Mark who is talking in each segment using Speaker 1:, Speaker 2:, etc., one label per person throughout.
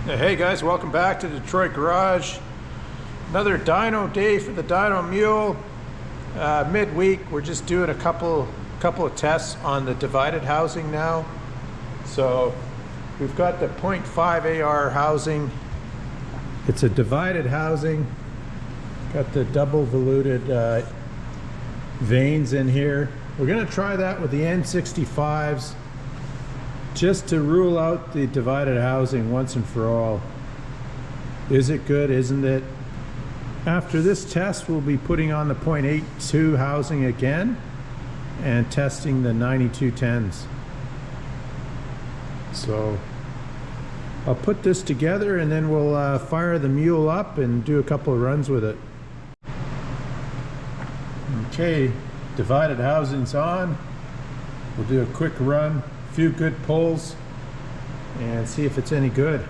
Speaker 1: Hey guys, welcome back to Detroit Garage. Another dyno day for the dyno mule. Midweek, we're just doing a couple of tests on the divided housing now. So we've got the 0.5 AR housing. It's a divided housing. Got the double voluted vanes in here. We're gonna try that with the N65s. Just to rule out the divided housing once and for all. Is it good, isn't it? After this test, we'll be putting on the 0.82 housing again and testing the 9210s. So I'll put this together and then we'll fire the mule up and do a couple of runs with it. Okay, divided housing's on. We'll do a quick run. Few good pulls and see if it's any good.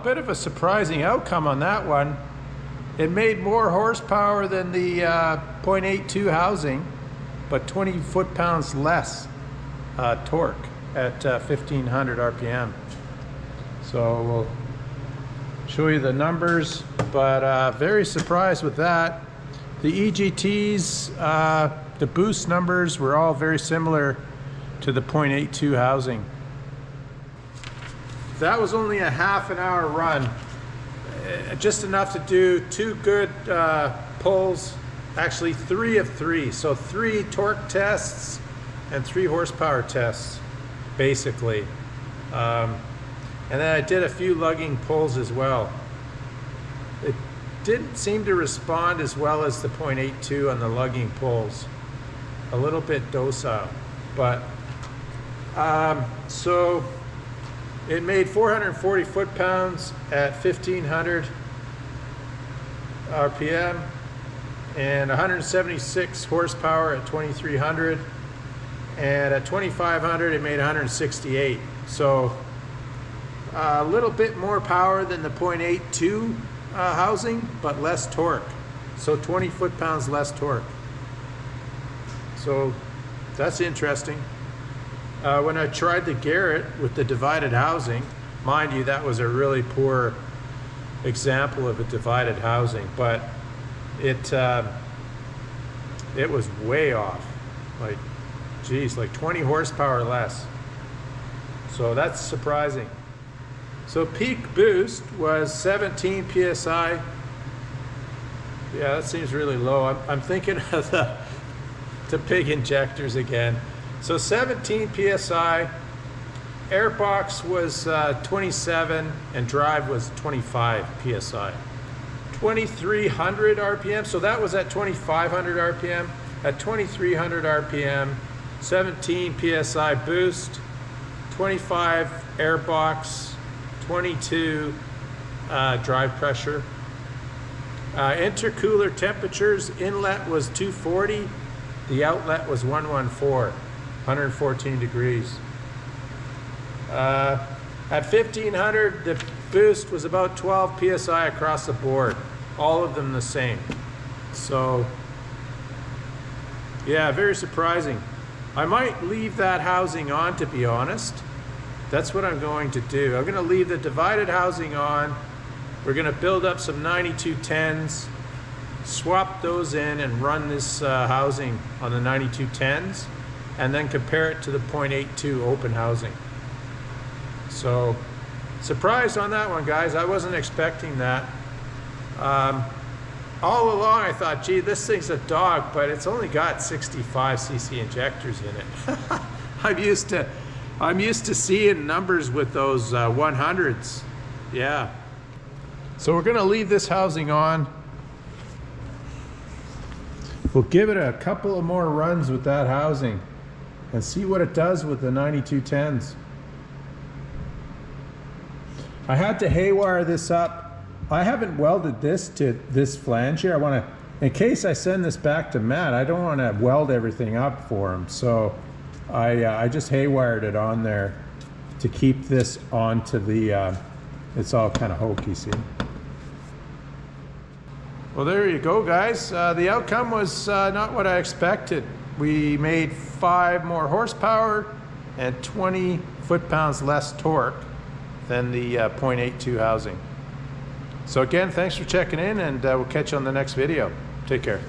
Speaker 1: bit of a surprising outcome on that one. It made more horsepower than the 0.82 housing, but 20 foot-pounds less torque at 1500 RPM. So we'll show you the numbers, but very surprised with that. The EGTs, the boost numbers were all very similar to the 0.82 housing. That was only a half an hour run, just enough to do 2 good pulls, actually 3 of 3. So 3 torque tests and 3 horsepower tests, basically. And then I did a few lugging pulls as well. It didn't seem to respond as well as the 0.82 on the lugging pulls. A little bit docile, but so it made 440 foot-pounds at 1500 RPM and 176 horsepower at 2300, and at 2500 it made 168. So a little bit more power than the 0.82 housing, but less torque. So 20 foot-pounds less torque. So that's interesting. When I tried the Garrett with the divided housing, mind you, that was a really poor example of a divided housing, but it was way off. Like, geez, like 20 horsepower less. So that's surprising. So peak boost was 17 PSI. Yeah, that seems really low. I'm thinking of the pig injectors again. So 17 PSI, airbox was 27, and drive was 25 PSI. 2300 RPM, so that was at 2500 RPM. At 2300 RPM, 17 PSI boost, 25 airbox, 22 drive pressure. Intercooler temperatures, inlet was 240, the outlet was 114. 114 degrees. At 1500, the boost was about 12 PSI across the board. All of them the same. So, yeah, very surprising. I might leave that housing on, to be honest. That's what I'm going to do. I'm going to leave the divided housing on. We're going to build up some 9210s, swap those in, and run this housing on the 9210s. And then compare it to the 0.82 open housing. So, surprised on that one, guys. I wasn't expecting that. All along I thought, gee, this thing's a dog, but it's only got 65 cc injectors in it. I'm used to seeing numbers with those 100s. Yeah. So we're gonna leave this housing on. We'll give it a couple of more runs with that housing and see what it does with the 9210s. I had to haywire this up. I haven't welded this to this flange here. I want to, in case I send this back to Matt, I don't want to weld everything up for him. So I just haywired it on there to keep this onto the, it's all kind of hokey, see? Well, there you go, guys. The outcome was not what I expected. We made 5 more horsepower and 20 foot-pounds less torque than the 0.82 housing. So again, thanks for checking in, and we'll catch you on the next video. Take care.